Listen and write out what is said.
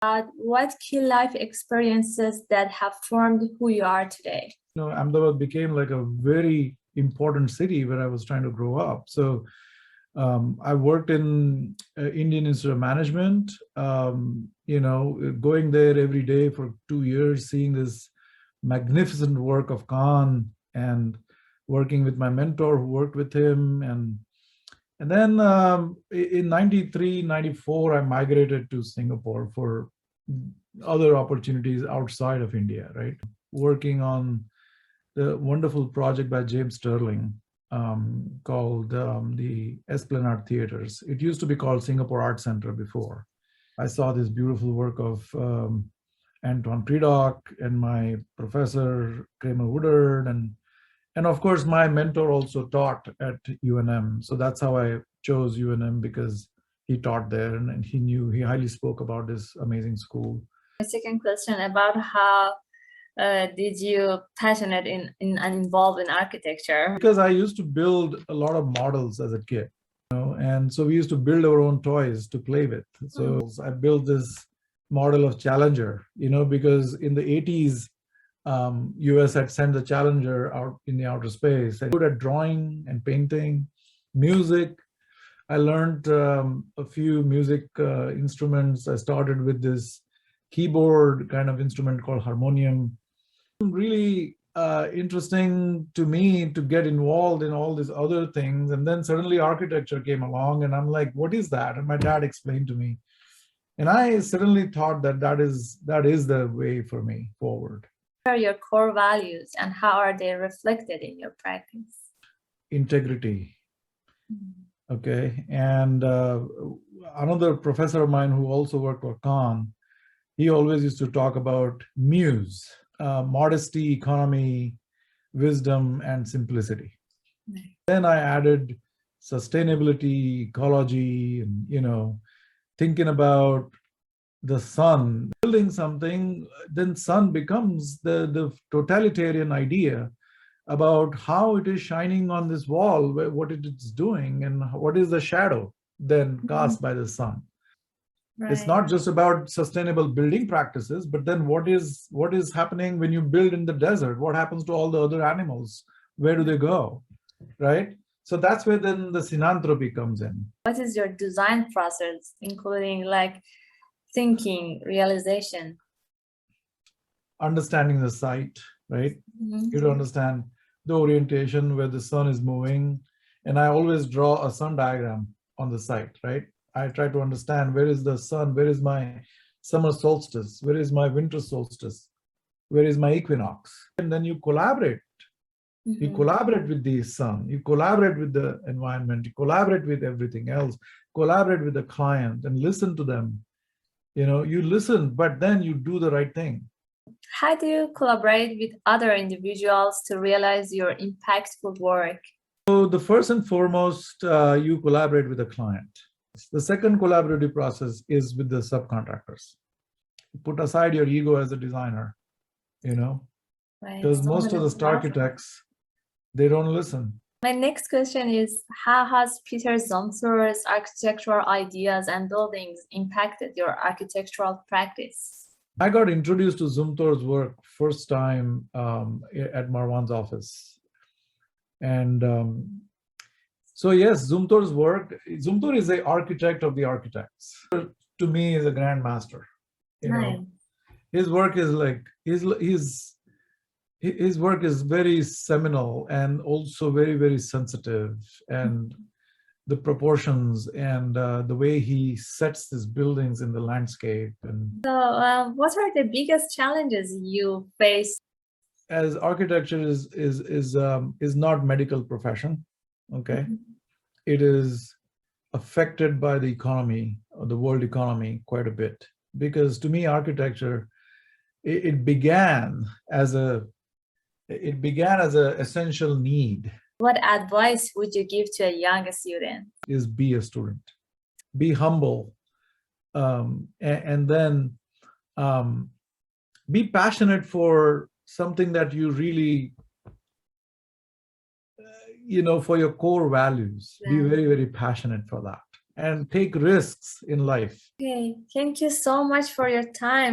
What key life experiences that have formed who you are today? Ahmedabad became like a very important city where I was trying to grow up. So I worked in Indian Institute of Management, going there every day for 2 years, seeing this magnificent work of Khan and working with my mentor who worked with him. And then in 93, 94, I migrated to Singapore for other opportunities outside of India, right? Working on the wonderful project by James Sterling called the Esplanade Theaters. It used to be called Singapore Art Center before. I saw this beautiful work of Anton Pridock and my professor, Kramer Woodard, and of course, my mentor also taught at UNM. So that's how I chose UNM, because he taught there and he highly spoke about this amazing school. The second question about how did you passionate in and involved in architecture? Because I used to build a lot of models as a kid, and so we used to build our own toys to play with. So I built this model of Challenger, because in the 80s, US had sent the Challenger out in the outer space. I was good at drawing and painting, music. I learned a few music instruments. I started with this keyboard kind of instrument called harmonium. Really interesting to me to get involved in all these other things. And then suddenly architecture came along and I'm like, what is that? And my dad explained to me. And I suddenly thought that is the way for me forward. What are your core values and how are they reflected in your practice? Integrity. Okay. And another professor of mine who also worked for Khan, he always used to talk about muse, modesty, economy, wisdom, and simplicity. Then I added sustainability, ecology, and, thinking about the sun, building something, then sun becomes the totalitarian idea about how it is shining on this wall, what it is doing, and what is the shadow then cast by the sun. Right. It's not just about sustainable building practices, but then what is happening when you build in the desert? What happens to all the other animals? Where do they go, right? So that's where then the synanthropy comes in. What is your design process, including like thinking, realization? Understanding the site, right? You to understand the orientation where the sun is moving. And I always draw a sun diagram on the site, right? I try to understand where is the sun, where is my summer solstice, where is my winter solstice, where is my equinox? And then you collaborate. You collaborate with the sun, you collaborate with the environment, you collaborate with everything else, collaborate with the client and listen to them. You listen, but then you do the right thing. How do you collaborate with other individuals to realize your impactful work? So the first and foremost, you collaborate with the client. The second collaborative process is with the subcontractors. Put aside your ego as a designer, because most of the architects, they don't listen. My next question is, how has Peter Zumthor's architectural ideas and buildings impacted your architectural practice? I got introduced to Zumthor's work first time at Marwan's office. And so yes, Zumthor's work, Zumthor is the architect of the architects. To me, is a grand master. His work is like, his work is very seminal and also very, very sensitive, and the proportions and the way he sets his buildings in the landscape. And so, what are the biggest challenges you face? As architecture is not medical profession, okay? It is affected by the economy, or the world economy, quite a bit. Because to me, architecture, it began as an essential need. What advice would you give to a young student? Is be a student, be humble, and then be passionate for something that you really, for your core values. Be very, very passionate for that. and take risks in life. Okay, thank you so much for your time.